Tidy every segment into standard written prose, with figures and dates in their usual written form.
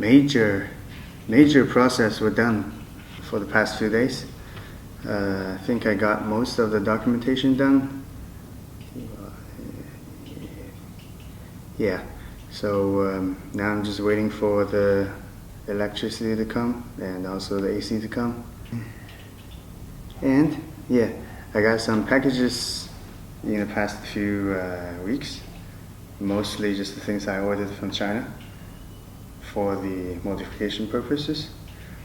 major process were done for the past few days. I think I got most of the documentation done. Yeah, so now I'm just waiting for the electricity to come and also the AC to come. And yeah, I got some packages in the past few weeks, mostly just the things I ordered from China for the modification purposes.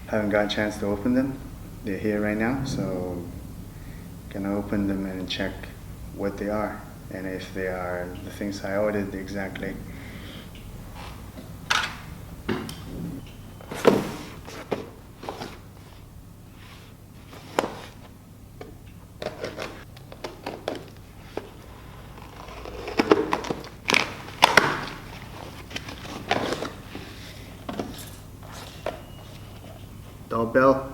Haven't got a chance to open them. They're here right now, so gonna open them and check what they are and if they are the things I ordered exactly. Doorbell.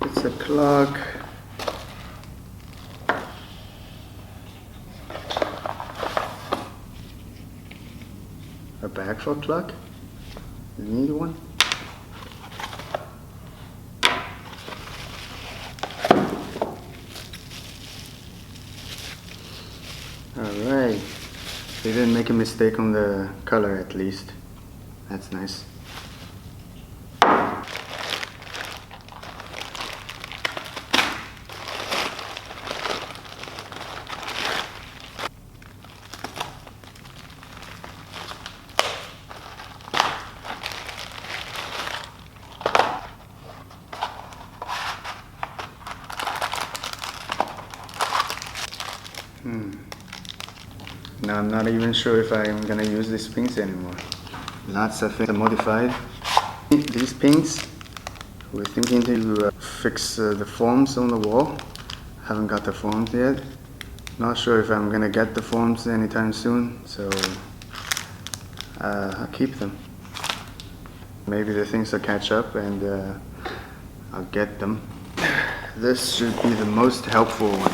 It's a plug. A bag for a plug? You need one? Alright. They didn't make a mistake on the color at least. That's nice. Now I'm not even sure if I'm gonna use these pins anymore. Lots of things are modified. These pins, we're thinking to fix the forms on the wall. Haven't got the forms yet. Not sure if I'm gonna get the forms anytime soon, so I'll keep them. Maybe the things will catch up and I'll get them. This should be the most helpful one.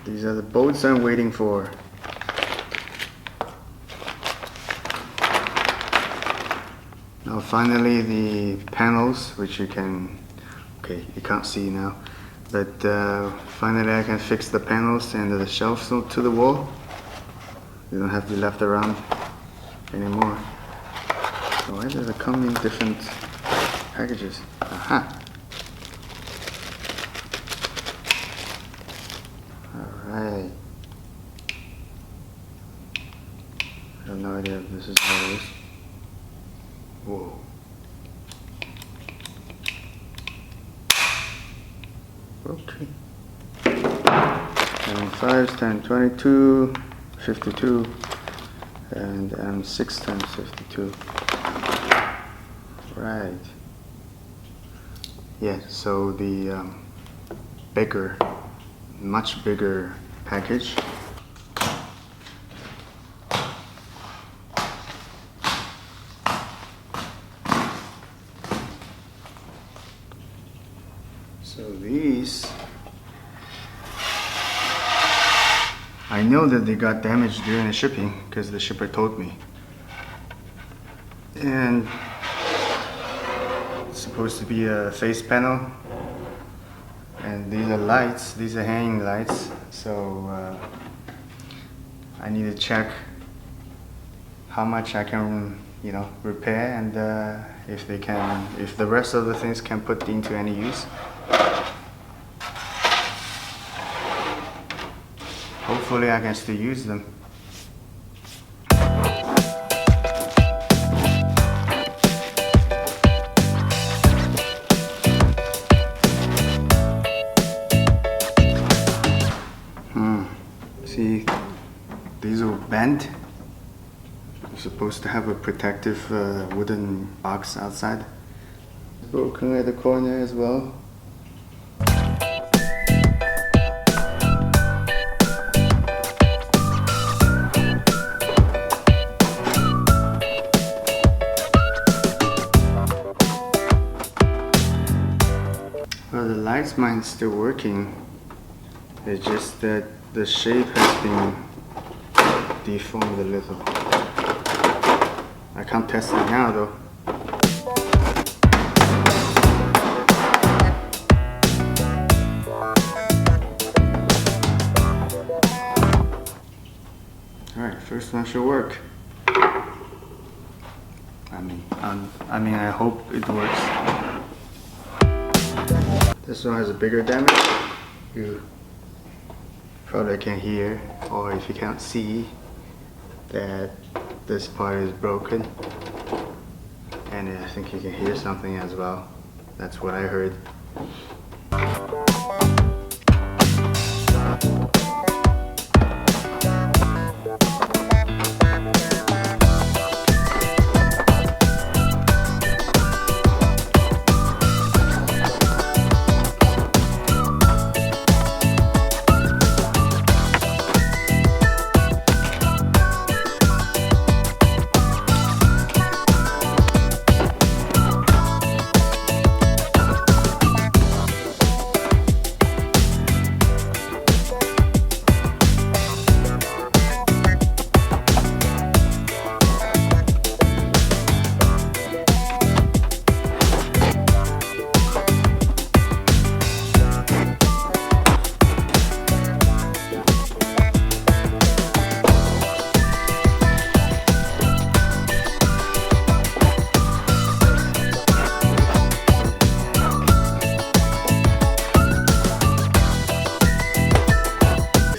These are the bolts I'm waiting for. Now finally the panels, which you can, okay, you can't see now, but finally I can fix the panels and the shelves to the wall. They don't have to be left around anymore. So why does it come in different packages? Aha! Alright. I have no idea if this is how it is. Whoa. Okay. 5 times 22, 52, and 6 times 52. Right. Yeah, so the bigger, much bigger package. So these, I know that they got damaged during the shipping because the shipper told me. And it's supposed to be a face panel. And these are lights, these are hanging lights. So I need to check how much I can, repair and if the rest of the things can put into any use. Hopefully I can still use them. these will bend. You're supposed to have a protective wooden box outside. Broken at the corner as well. Well, the lights mine's still working. It's just that the shape has been deformed a little. I can't test it now though. Alright, first one should work. I mean, I hope it works. This one has a bigger damage. You probably can hear, or if you can't see, that this part is broken. And I think you can hear something as well. That's what I heard.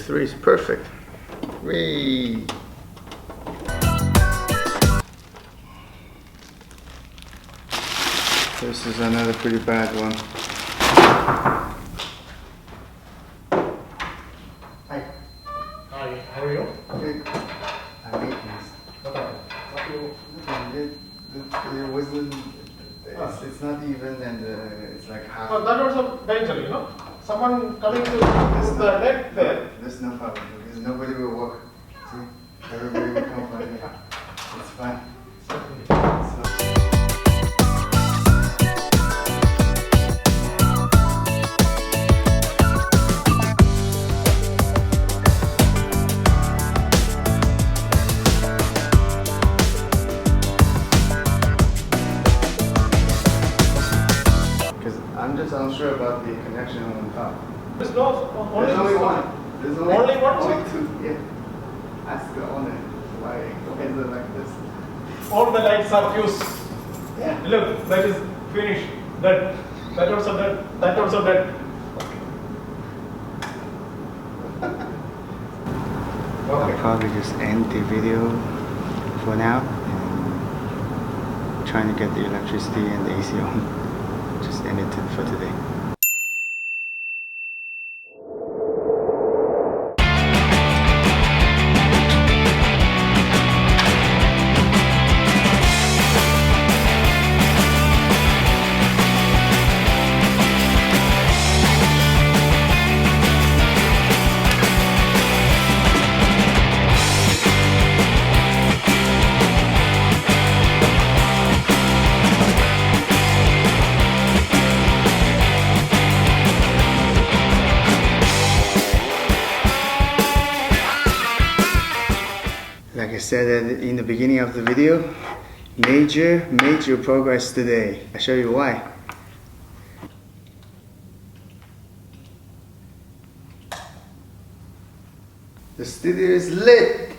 3 is perfect. Whee! This is another pretty bad one. Hi. Hi, how are you? Good. I'm maintenance. It wasn't. It's not even, and it's like half. Oh, that was a danger, you know. Someone coming to the net there. There's no problem because nobody will walk. See, everybody will come by here. It's fine. I'm just unsure about the connection on top. There's no There's only one. There's only one? Only two. Yeah. Ask the owner why is it like this. All the lights are fused. Yeah. Look, that is finished. That also dead. That also dead. I'll probably just end the video for now. And trying to get the electricity and the AC on. Just end it for today. Like I said in the beginning of the video, major progress today. I'll show you why. The studio is lit!